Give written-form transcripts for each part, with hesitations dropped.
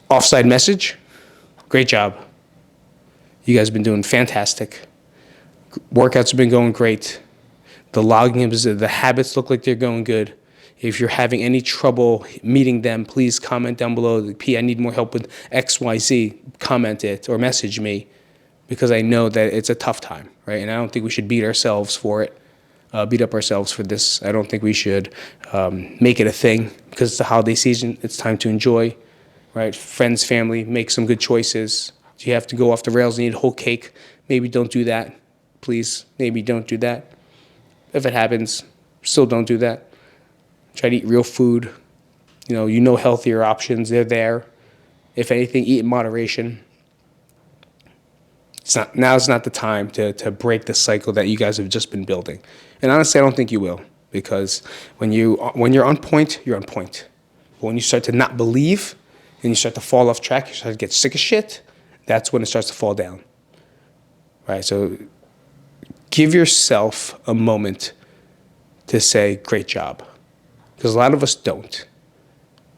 Offside message, great job. You guys have been doing fantastic. Workouts have been going great. The logging, the habits look like they're going good. If you're having any trouble meeting them, please comment down below. P, I need more help with XYZ. Comment it or message me, because I know that it's a tough time, right? And I don't think we should beat ourselves for it, beat up ourselves for this. I don't think we should make it a thing, because it's the holiday season. It's time to enjoy, right? Friends, family, make some good choices. If you have to go off the rails and eat a whole cake, maybe don't do that. Please, maybe don't do that. If it happens, still don't do that. Try to eat real food. You know healthier options. They're there. If anything, eat in moderation. Now's not the time to break the cycle that you guys have just been building. And honestly, I don't think you will, because when you're on point, you're on point. But when you start to not believe and you start to fall off track, you start to get sick of shit, that's when it starts to fall down. Right? So give yourself a moment to say, great job. Because a lot of us don't.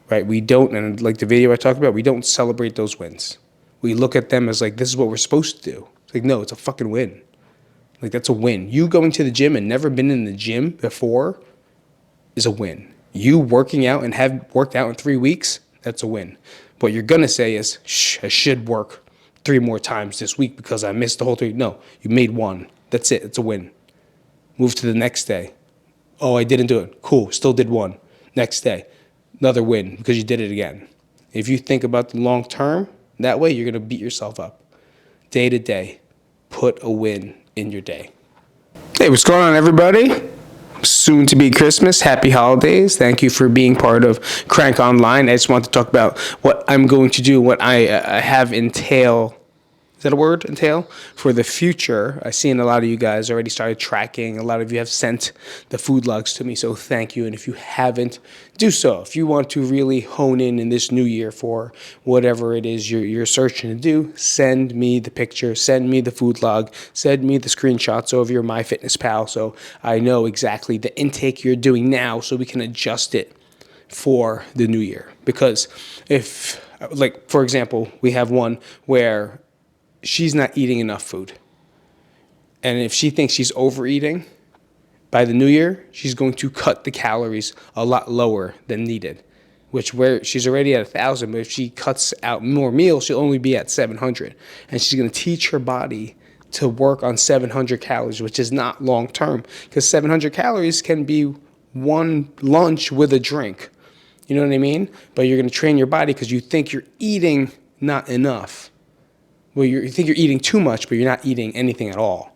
Right? We don't, and like the video I talked about, we don't celebrate those wins. We look at them as like, this is what we're supposed to do. It's like, no, it's a fucking win. Like, that's a win. You going to the gym and never been in the gym before is a win. You working out and have worked out in 3 weeks, that's a win. What you're going to say is, I should work 3 more times this week because I missed the whole 3. No, you made 1. That's it. It's a win. Move to the next day. Oh, I didn't do it. Cool. Still did 1. Next day. Another win because you did it again. If you think about the long term, that way you're going to beat yourself up. Day to day, put a win in your day. Hey, what's going on, everybody? Soon to be Christmas. Happy holidays. Thank you for being part of Crank Online. I just want to talk about what I'm going to do, what I have entail. Is that a word? Entail? For the future. I've seen a lot of you guys already started tracking. A lot of you have sent the food logs to me, so thank you. And if you haven't, do so. If you want to really hone in this new year for whatever it is you're searching to do, send me the picture, send me the food log, send me the screenshots over your MyFitnessPal so I know exactly the intake you're doing now so we can adjust it for the new year. Because if, like, for example, we have one where she's not eating enough food. And if she thinks she's overeating, by the new year, she's going to cut the calories a lot lower than needed, which where she's already at 1,000, but if she cuts out more meals, she'll only be at 700. And she's going to teach her body to work on 700 calories, which is not long term, because 700 calories can be one lunch with a drink. You know what I mean? But you're going to train your body because you think you're eating not enough. Well, you think you're eating too much, but you're not eating anything at all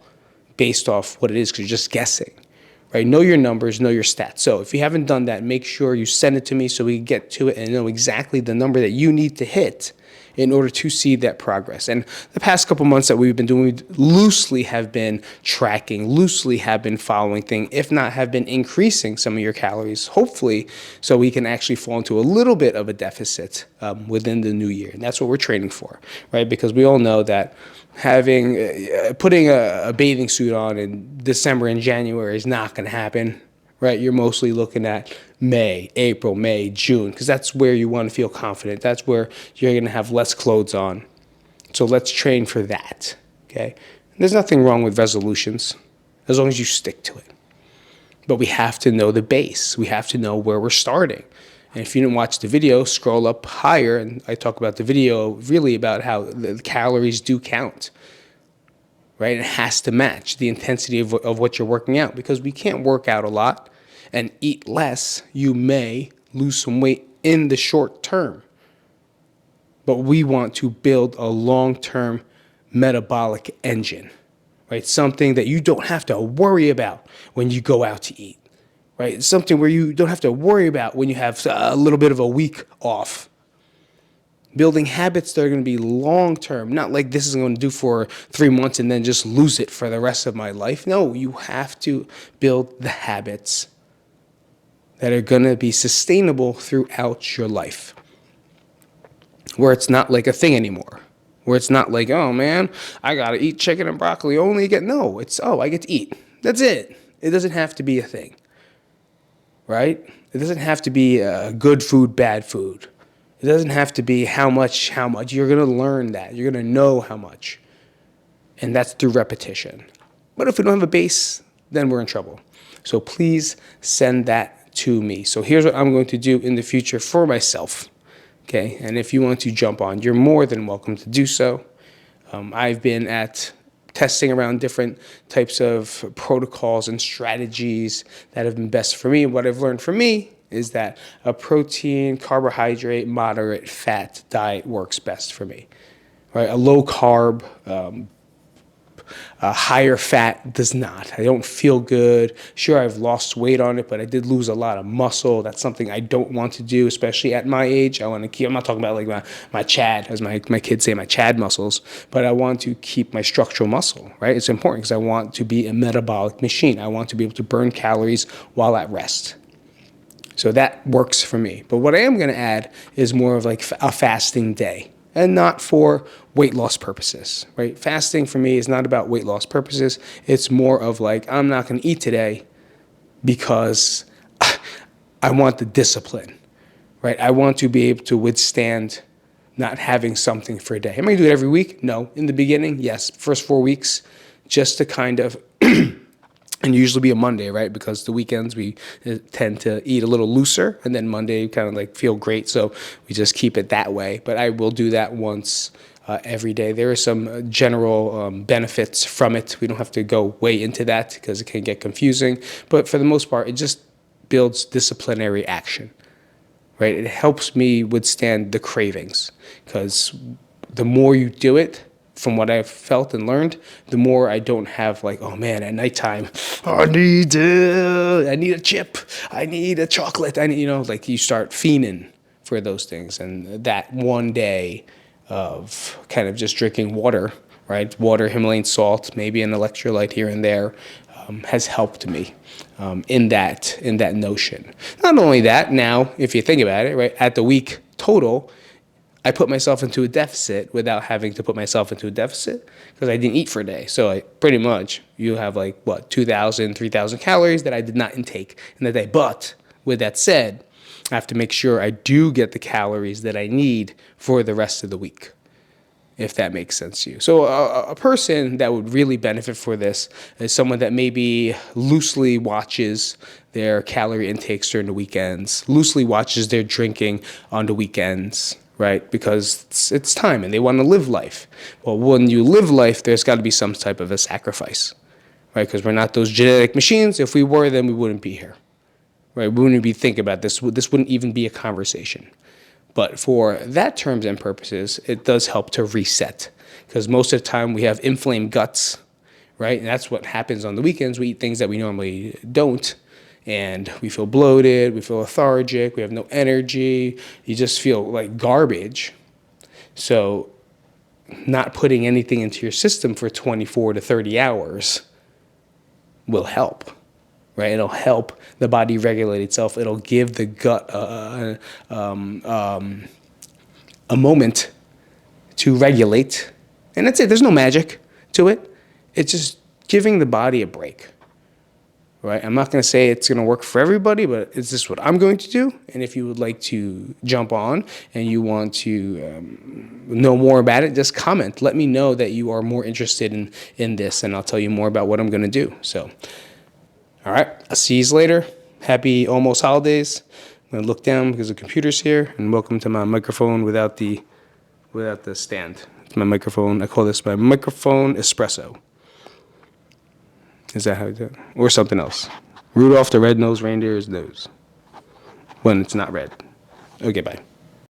based off what it is because you're just guessing, right? Know your numbers, know your stats. So if you haven't done that, make sure you send it to me so we can get to it and know exactly the number that you need to hit in order to see that progress. And the past couple months that we've been doing, we loosely have been tracking, loosely have been following things, if not have been increasing some of your calories, hopefully, so we can actually fall into a little bit of a deficit within the new year. And that's what we're training for, right? Because we all know that putting a bathing suit on in December and January is not going to happen, right? You're mostly looking at April, May, June, because that's where you want to feel confident. That's where you're going to have less clothes on. So let's train for that, okay? There's nothing wrong with resolutions as long as you stick to it. But we have to know the base. We have to know where we're starting. And if you didn't watch the video, scroll up higher, and I talk about the video really about how the calories do count, right? It has to match the intensity of what you're working out, because we can't work out a lot and eat less. You may lose some weight in the short term, but we want to build a long-term metabolic engine, right? Something that you don't have to worry about when you go out to eat, right? It's something where you don't have to worry about when you have a little bit of a week off. Building habits that are going to be long-term, not like this is going to do for 3 months and then just lose it for the rest of my life. No, you have to build the habits that are going to be sustainable throughout your life, where it's not like a thing anymore, where it's not like, oh man, I got to eat chicken and broccoli only again. No, it's, oh, I get to eat. That's it. It doesn't have to be a thing, right? It doesn't have to be good food, bad food. It doesn't have to be how much. You're going to learn that. You're going to know how much. And that's through repetition. But if we don't have a base, then we're in trouble. So please send that to me. So here's what I'm going to do in the future for myself. Okay, and if you want to jump on, you're more than welcome to do so. I've been at testing around different types of protocols and strategies that have been best for me. And what I've learned from me is that a protein, carbohydrate, moderate fat diet works best for me. Right? A low carb, higher fat does not. I don't feel good. Sure, I've lost weight on it, but I did lose a lot of muscle. That's something I don't want to do, especially at my age. I want to keep, I'm not talking about like my Chad, as my kids say, my Chad muscles, but I want to keep my structural muscle, right? It's important because I want to be a metabolic machine. I want to be able to burn calories while at rest. So that works for me. But what I am going to add is more of like a fasting day, and not for weight loss purposes, right? Fasting for me is not about weight loss purposes. It's more of like, I'm not going to eat today because I want the discipline, right? I want to be able to withstand not having something for a day. Am I going to do it every week? No. In the beginning, yes. First 4 weeks, just to kind of and usually be a Monday, right? Because the weekends we tend to eat a little looser, and then Monday kind of like feel great. So we just keep it that way. But I will do that once every day. There are some general benefits from it. We don't have to go way into that because it can get confusing. But for the most part, it just builds disciplinary action, right? It helps me withstand the cravings, because the more you do it, from what I've felt and learned, the more I don't have like, oh man, at nighttime, I need a chip, I need a chocolate, like you start fiending for those things. And that one day of kind of just drinking water, right? Water, Himalayan salt, maybe an electrolyte here and there, has helped me in that notion. Not only that, now, if you think about it, right, at the week total, I put myself into a deficit without having to put myself into a deficit because I didn't eat for a day. So pretty much you have 2,000, 3,000 calories that I did not intake in the day. But with that said, I have to make sure I do get the calories that I need for the rest of the week, if that makes sense to you. So a person that would really benefit for this is someone that maybe loosely watches their calorie intakes during the weekends, loosely watches their drinking on the weekends, right? Because it's time and they want to live life. Well, when you live life, there's got to be some type of a sacrifice, right? Because we're not those genetic machines. If we were, then we wouldn't be here, right? We wouldn't be thinking about this. This wouldn't even be a conversation. But for that terms and purposes, it does help to reset, because most of the time we have inflamed guts, right? And that's what happens on the weekends. We eat things that we normally don't, and we feel bloated, we feel lethargic, we have no energy, you just feel like garbage. So not putting anything into your system for 24 to 30 hours will help, right? It'll help the body regulate itself. It'll give the gut a moment to regulate. And that's it. There's no magic to it. It's just giving the body a break. Right? I'm not going to say it's going to work for everybody, but it's just what I'm going to do. And if you would like to jump on and you want to know more about it, just comment. Let me know that you are more interested in this, and I'll tell you more about what I'm going to do. So, all right, I'll see you later. Happy almost holidays. I'm going to look down because the computer's here, and welcome to my microphone without the stand. It's my microphone. I call this my microphone espresso. Is that how you do it? Or something else? Rudolph the red-nosed reindeer's nose. When it's not red. Okay, bye.